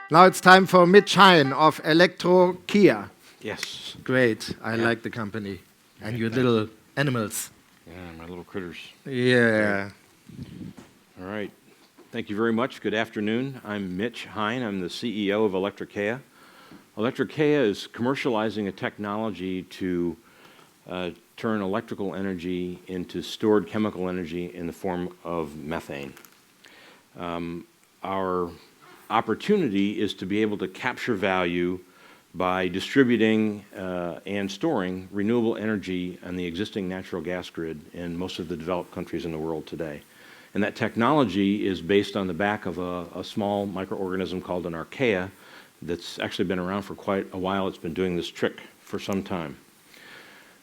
Now it's time for Mich Hein of Electrochaea. Yes. Great. I like the company. And your little animals. Yeah, my little critters. Yeah. All right. Thank you very much. Good afternoon. I'm Mich Hein. I'm the CEO of Electrochaea. Electrochaea is commercializing a technology to turn electrical energy into stored chemical energy in the form of methane. Our opportunity is to be able to capture value by distributing and storing renewable energy on the existing natural gas grid in most of the developed countries in the world today. And that technology is based on the back of a small microorganism called an archaea that's actually been around for quite a while. It's been doing this trick for some time.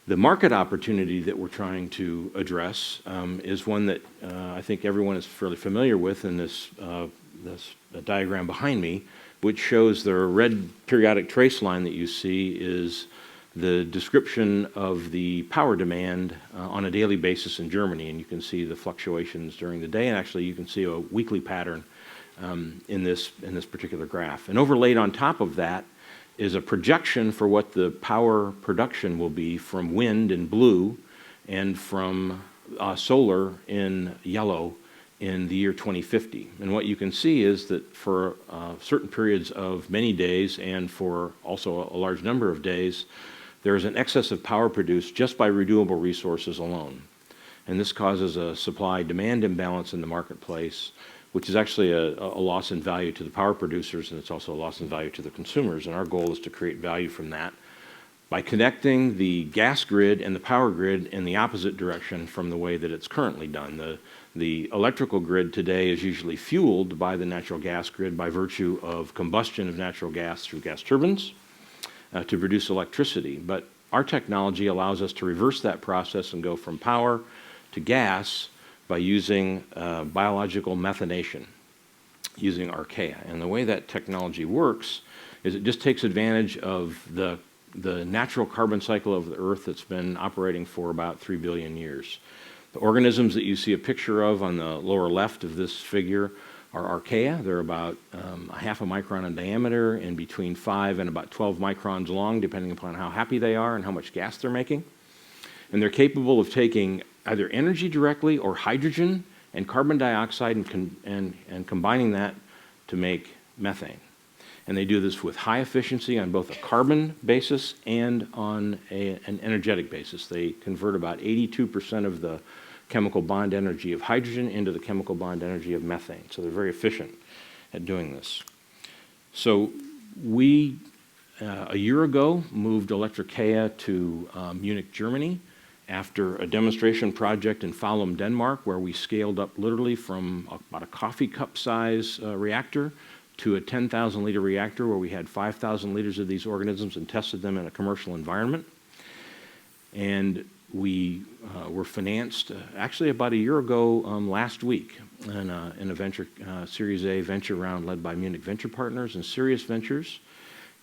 The market opportunity that we're trying to address is one that I think everyone is fairly familiar with in this diagram behind me, which shows the red periodic trace line that you see is the description of the power demand on a daily basis in Germany. And you can see the fluctuations during the day, and actually you can see a weekly pattern in this particular graph. And overlaid on top of that is a projection for what the power production will be from wind in blue and from solar in yellow in the year 2050. And what you can see is that for certain periods of many days and for also a large number of days, there is an excess of power produced just by renewable resources alone. And this causes a supply-demand imbalance in the marketplace, which is actually a loss in value to the power producers, and it's also a loss in value to the consumers. And our goal is to create value from that by connecting the gas grid and the power grid in the opposite direction from the way that it's currently done. The electrical grid today is usually fueled by the natural gas grid by virtue of combustion of natural gas through gas turbines to produce electricity. But our technology allows us to reverse that process and go from power to gas by using biological methanation, using archaea. And the way that technology works is it just takes advantage of the natural carbon cycle of the Earth that's been operating for about 3 billion years. The organisms that you see a picture of on the lower left of this figure are archaea. They're about a half a micron in diameter and between 5 and about 12 microns long, depending upon how happy they are and how much gas they're making. And they're capable of taking either energy directly or hydrogen and carbon dioxide and combining that to make methane. And they do this with high efficiency on both a carbon basis and on an energetic basis. They convert about 82% of the chemical bond energy of hydrogen into the chemical bond energy of methane. So they're very efficient at doing this. So we, a year ago, moved Electrochaea to Munich, Germany, after a demonstration project in Falun, Denmark, where we scaled up literally from about a coffee cup size reactor to a 10,000-liter reactor where we had 5,000 liters of these organisms and tested them in a commercial environment. And we were financed actually about a year ago last week in a venture Series A venture round led by Munich Venture Partners and Sirius Ventures.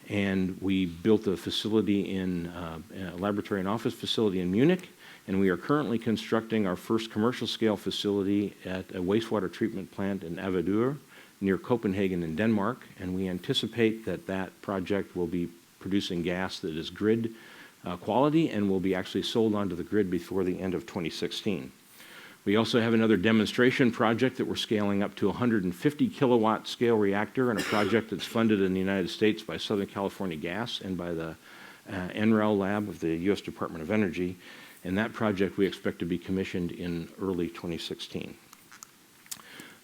And we built a facility a laboratory and office facility in Munich, and we are currently constructing our first commercial scale facility at a wastewater treatment plant in Avedøre, near Copenhagen in Denmark, and we anticipate that that project will be producing gas that is grid quality and will be actually sold onto the grid before the end of 2016. We also have another demonstration project that we're scaling up to a 150 kilowatt scale reactor, and a project that's funded in the United States by Southern California Gas and by the NREL lab of the U.S. Department of Energy. And that project we expect to be commissioned in early 2016.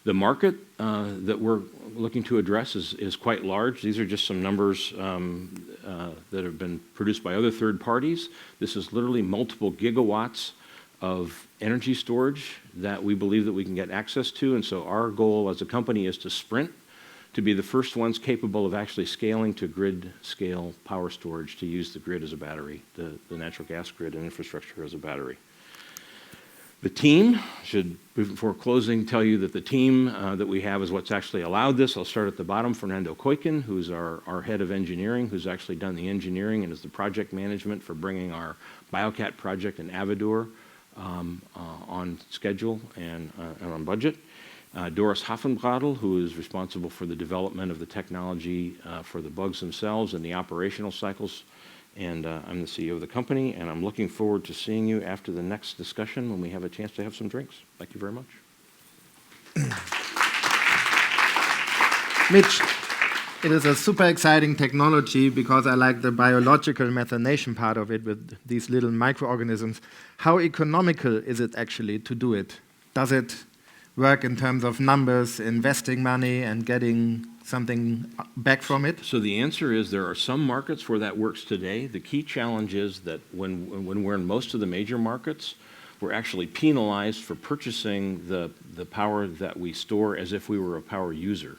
The market that we're looking to address is quite large. These are just some numbers that have been produced by other third parties. This is literally multiple gigawatts of energy storage that we believe that we can get access to. And so our goal as a company is to sprint to be the first ones capable of actually scaling to grid scale power storage to use the grid as a battery, the natural gas grid and infrastructure as a battery. The team, should, before closing, tell you that the team that we have is what's actually allowed this. I'll start at the bottom. Fernando Koiken, who's our head of engineering, who's actually done the engineering and is the project management for bringing our BioCat project in Avedøre on schedule and on budget. Doris Hoffenbradl, who is responsible for the development of the technology for the bugs themselves and the operational cycles. And I'm the CEO of the company, and I'm looking forward to seeing you after the next discussion when we have a chance to have some drinks. Thank you very much. Mitch, it is a super exciting technology because I like the biological methanation part of it with these little microorganisms. How economical is it actually to do it? Does it work in terms of numbers, investing money, and getting something back from it? So the answer is there are some markets where that works today. The key challenge is that when we're in most of the major markets, we're actually penalized for purchasing the power that we store as if we were a power user.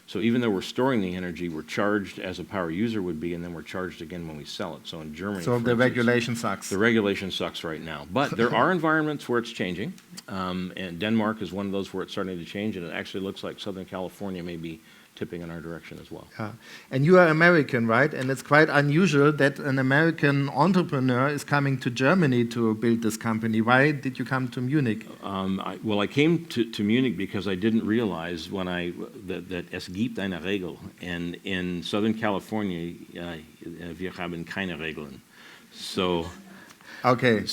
So even though we're storing the energy, we're charged as a power user would be, and then we're charged again when we sell it. So in Germany, so the regulation sucks. The regulation sucks right now. But there are environments where it's changing, and Denmark is one of those where it's starting to change, and it actually looks like Southern California may be tipping in our direction as well. Yeah. And you are American, right? And it's quite unusual that an American entrepreneur is coming to Germany to build this company. Why did you come to Munich? I came to Munich because I didn't realize that es gibt eine Regel. And in Southern California, wir haben keine Regeln. So... Okay.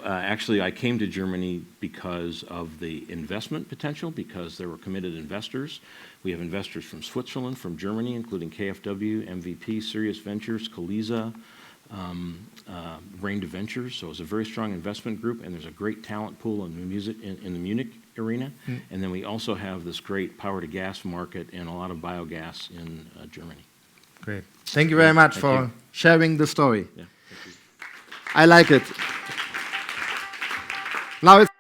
Actually, I came to Germany because of the investment potential, because there were committed investors. We have investors from Switzerland, from Germany, including KfW, MVP, Sirius Ventures, Kaliza, Rain Ventures. So it's a very strong investment group, and there's a great talent pool in the Munich arena. And then we also have this great power-to-gas market and a lot of biogas in Germany. Great. Thank you very much for sharing the story. Yeah. I like it. Now it's